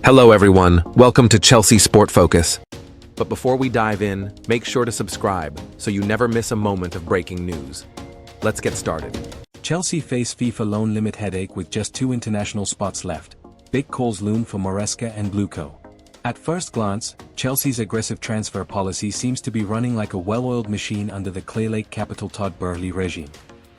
Hello everyone, welcome to Chelsea Sport Focus. But before we dive in, make sure to subscribe so you never miss a moment of breaking news. Let's get started. Chelsea face FIFA loan limit headache with just 2 international spots left. Big calls loom for Marresca and Bluco. At first glance, Chelsea's aggressive transfer policy seems to be running like a well-oiled machine under the Clearlake capital Todd Boehly regime.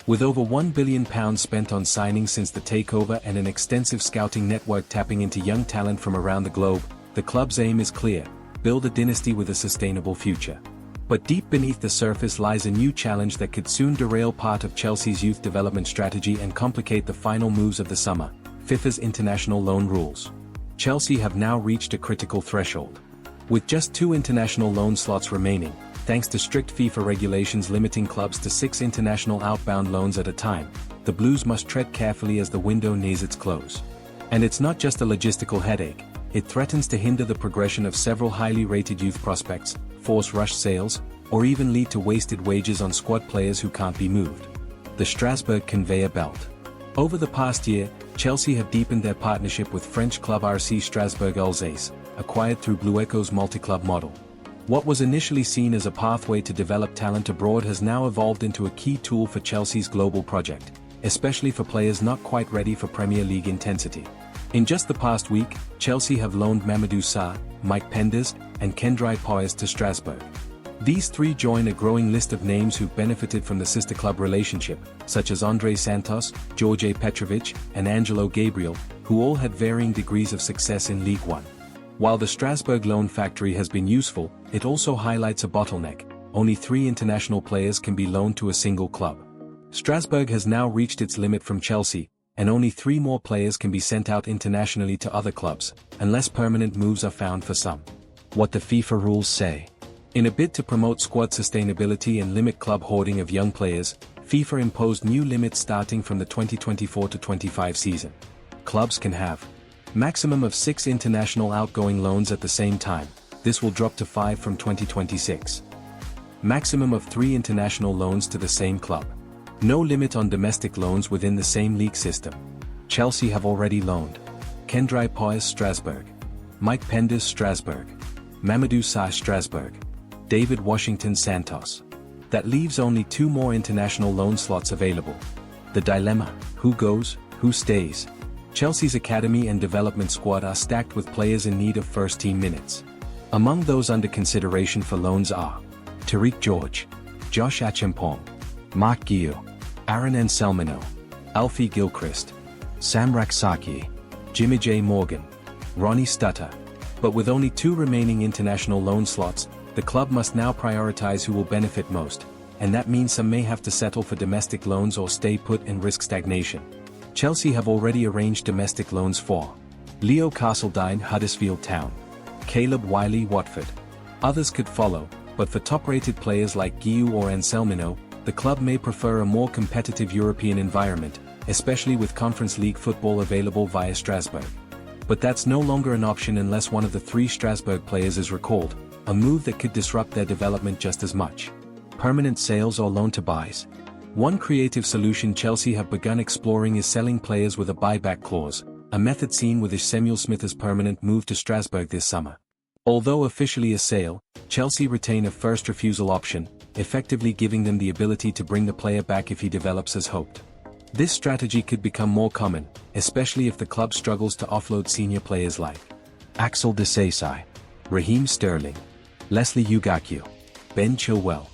With over £1 billion spent on signings since the takeover and an extensive scouting network tapping into young talent from around the globe, the club's aim is clear: build a dynasty with a sustainable future. But deep beneath the surface lies a new challenge that could soon derail part of Chelsea's youth development strategy and complicate the final moves of the summer: FIFA's international loan rules. Chelsea have now reached a critical threshold. With just 2 international loan slots remaining, thanks to strict FIFA regulations limiting clubs to 6 international outbound loans at a time, the Blues must tread carefully as the window nears its close. And it's not just a logistical headache, it threatens to hinder the progression of several highly rated youth prospects, force rush sales, or even lead to wasted wages on squad players who can't be moved. The Strasbourg conveyor belt. Over the past year, Chelsea have deepened their partnership with French club RC Strasbourg Alsace, acquired through Blue Echo's multi-club model. What was initially seen as a pathway to develop talent abroad has now evolved into a key tool for Chelsea's global project, especially for players not quite ready for Premier League intensity. In just the past week, Chelsea have loaned Mamadou Sarr, Mike Penders, and Kendry Poyes to Strasbourg. These 3 join a growing list of names who've benefited from the sister club relationship, such as André Santos, George Petrovic, and Angelo Gabriel, who all had varying degrees of success in League One. While the Strasbourg loan factory has been useful, it also highlights a bottleneck: only 3 international players can be loaned to a single club. Strasbourg has now reached its limit from Chelsea, and only 3 more players can be sent out internationally to other clubs, unless permanent moves are found for some. What the FIFA rules say. In a bid to promote squad sustainability and limit club hoarding of young players, FIFA imposed new limits starting from the 2024-25 season. Clubs can have maximum of 6 international outgoing loans at the same time. This will drop to 5 from 2026. Maximum of 3 international loans to the same club. No limit on domestic loans within the same league system. Chelsea have already loaned Kendry Poyes Strasbourg, Mike Penders Strasbourg, Mamadou Sarr Strasbourg, David Washington Santos. That leaves only 2 more international loan slots available. The dilemma: who goes, who stays? Chelsea's academy and development squad are stacked with players in need of first-team minutes. Among those under consideration for loans are Tariq George, Josh Achimpong, Mark Guillou, Aaron Anselmino, Alfie Gilchrist, Sam Raksaki, Jimmy J. Morgan, Ronnie Stutter. But with only 2 remaining international loan slots, the club must now prioritize who will benefit most, and that means some may have to settle for domestic loans or stay put and risk stagnation. Chelsea have already arranged domestic loans for Leo Castledine Huddersfield Town, Caleb Wiley Watford. Others could follow, but for top-rated players like Guillou or Anselmino, the club may prefer a more competitive European environment, especially with Conference League football available via Strasbourg. But that's no longer an option unless one of the 3 Strasbourg players is recalled, a move that could disrupt their development just as much. Permanent sales or loan-to-buys. One creative solution Chelsea have begun exploring is selling players with a buyback clause, a method seen with Samuel Smith's permanent move to Strasbourg this summer. Although officially a sale, Chelsea retain a first refusal option, effectively giving them the ability to bring the player back if he develops as hoped. This strategy could become more common, especially if the club struggles to offload senior players like Axel Disasi, Raheem Sterling, Leslie Ugaku, Ben Chilwell.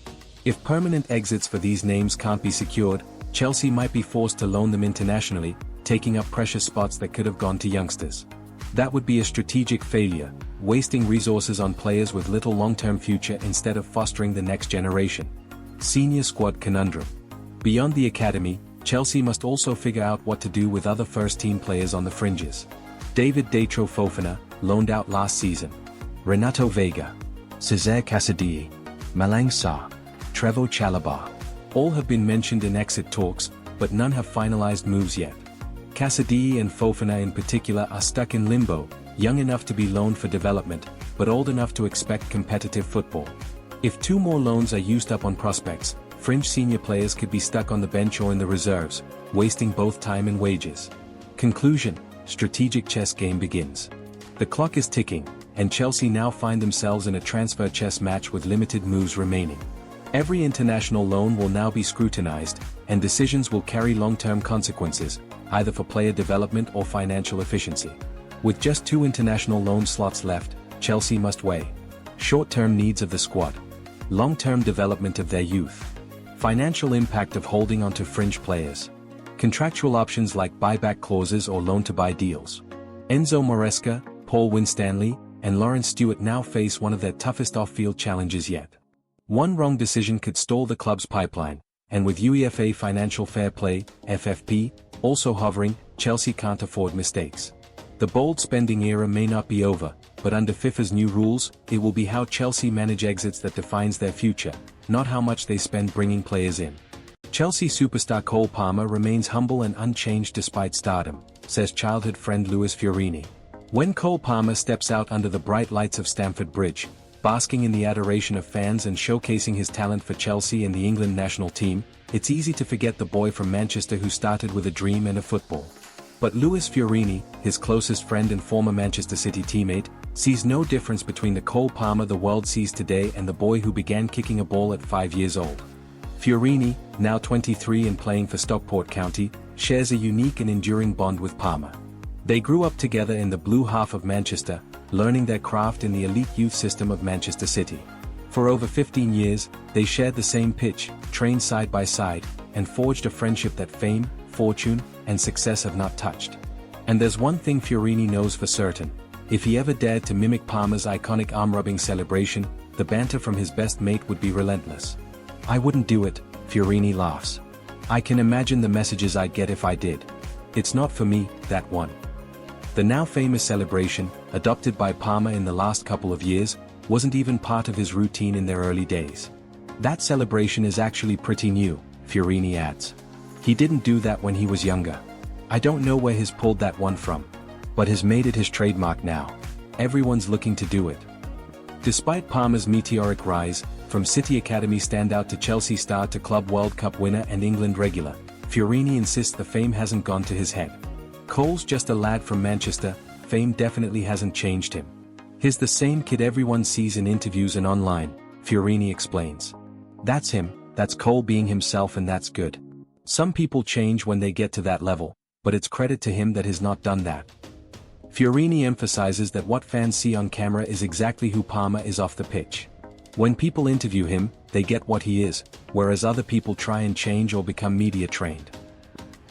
If permanent exits for these names can't be secured, Chelsea might be forced to loan them internationally, taking up precious spots that could have gone to youngsters. That would be a strategic failure, wasting resources on players with little long-term future instead of fostering the next generation. Senior squad conundrum. Beyond the academy, Chelsea must also figure out what to do with other first-team players on the fringes. David Datro Fofana, loaned out last season. Renato Vega, Cesare Casadei, Malang Sarr, Trevoh Chalobah. All have been mentioned in exit talks, but none have finalized moves yet. Casadei and Fofana in particular are stuck in limbo, young enough to be loaned for development, but old enough to expect competitive football. If 2 more loans are used up on prospects, fringe senior players could be stuck on the bench or in the reserves, wasting both time and wages. Conclusion: strategic chess game begins. The clock is ticking, and Chelsea now find themselves in a transfer chess match with limited moves remaining. Every international loan will now be scrutinized, and decisions will carry long-term consequences, either for player development or financial efficiency. With just 2 international loan slots left, Chelsea must weigh short-term needs of the squad, long-term development of their youth, financial impact of holding on to fringe players, contractual options like buyback clauses or loan-to-buy deals. Enzo Marresca, Paul Winstanley, and Lawrence Stewart now face one of their toughest off-field challenges yet. One wrong decision could stall the club's pipeline, and with UEFA Financial Fair Play, FFP, also hovering, Chelsea can't afford mistakes. The bold spending era may not be over, but under FIFA's new rules, it will be how Chelsea manage exits that defines their future, not how much they spend bringing players in. Chelsea superstar Cole Palmer remains humble and unchanged despite stardom, says childhood friend Luis Fiorini. When Cole Palmer steps out under the bright lights of Stamford Bridge, basking in the adoration of fans and showcasing his talent for Chelsea and the England national team, it's easy to forget the boy from Manchester who started with a dream and a football. But Luis Fiorini, his closest friend and former Manchester City teammate, sees no difference between the Cole Palmer the world sees today and the boy who began kicking a ball at 5 years old. Fiorini, now 23 and playing for Stockport County, shares a unique and enduring bond with Palmer. They grew up together in the blue half of Manchester, learning their craft in the elite youth system of Manchester City. For over 15 years, they shared the same pitch, trained side by side, and forged a friendship that fame, fortune, and success have not touched. And there's one thing Fiorini knows for certain: if he ever dared to mimic Palmer's iconic arm-rubbing celebration, the banter from his best mate would be relentless. "I wouldn't do it," Fiorini laughs. "I can imagine the messages I'd get if I did. It's not for me, that one." The now famous celebration, adopted by Palmer in the last couple of years, wasn't even part of his routine in their early days. "That celebration is actually pretty new," Fiorini adds. "He didn't do that when he was younger. I don't know where he's pulled that one from. But has made it his trademark now. Everyone's looking to do it." Despite Palmer's meteoric rise, from City Academy standout to Chelsea star to Club World Cup winner and England regular, Fiorini insists the fame hasn't gone to his head. "Cole's just a lad from Manchester, fame definitely hasn't changed him. He's the same kid everyone sees in interviews and online," Fiorini explains. "That's him, that's Cole being himself, and that's good. Some people change when they get to that level, but it's credit to him that he's not done that." Fiorini emphasizes that what fans see on camera is exactly who Palmer is off the pitch. When people interview him, they get what he is, whereas other people try and change or become media trained.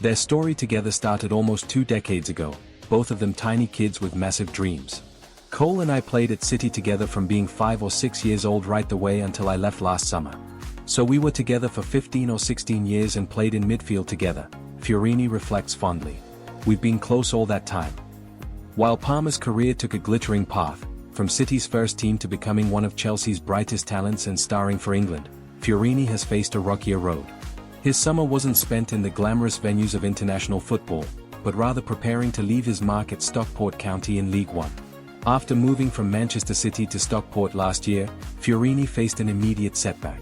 Their story together started almost 2 decades ago, both of them tiny kids with massive dreams. "Cole and I played at City together from being 5 or 6 years old right the way until I left last summer. So we were together for 15 or 16 years and played in midfield together," Fiorini reflects fondly. "We've been close all that time." While Palmer's career took a glittering path, from City's first team to becoming one of Chelsea's brightest talents and starring for England, Fiorini has faced a rockier road. His summer wasn't spent in the glamorous venues of international football, but rather preparing to leave his mark at Stockport County in League One. After moving from Manchester City to Stockport last year, Fiorini faced an immediate setback.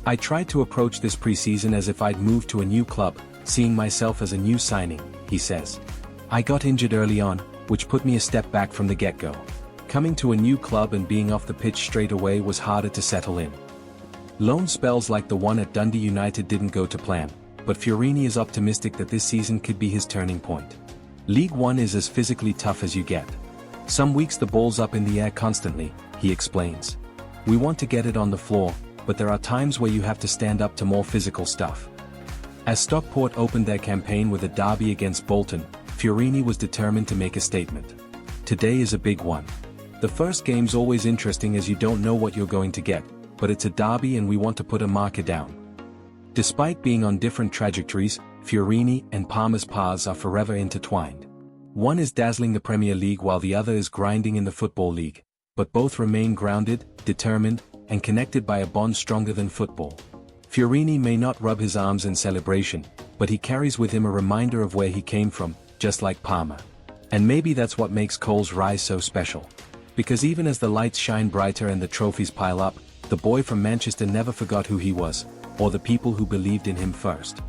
"I tried to approach this pre-season as if I'd moved to a new club, seeing myself as a new signing," he says. "I got injured early on, which put me a step back from the get-go. Coming to a new club and being off the pitch straight away was harder to settle in." Loan spells like the one at Dundee United didn't go to plan, but Fiorini is optimistic that this season could be his turning point. League One is as physically tough as you get. "Some weeks the ball's up in the air constantly," he explains. "We want to get it on the floor, but there are times where you have to stand up to more physical stuff." As Stockport opened their campaign with a derby against Bolton, Fiorini was determined to make a statement. "Today is a big one. The first game's always interesting as you don't know what you're going to get, but it's a derby and we want to put a marker down." Despite being on different trajectories, Fiorini and Palmer's paths are forever intertwined. One is dazzling the Premier League while the other is grinding in the Football League, but both remain grounded, determined, and connected by a bond stronger than football. Fiorini may not rub his arms in celebration, but he carries with him a reminder of where he came from, just like Palmer. And maybe that's what makes Cole's rise so special. Because even as the lights shine brighter and the trophies pile up, the boy from Manchester never forgot who he was, or the people who believed in him first.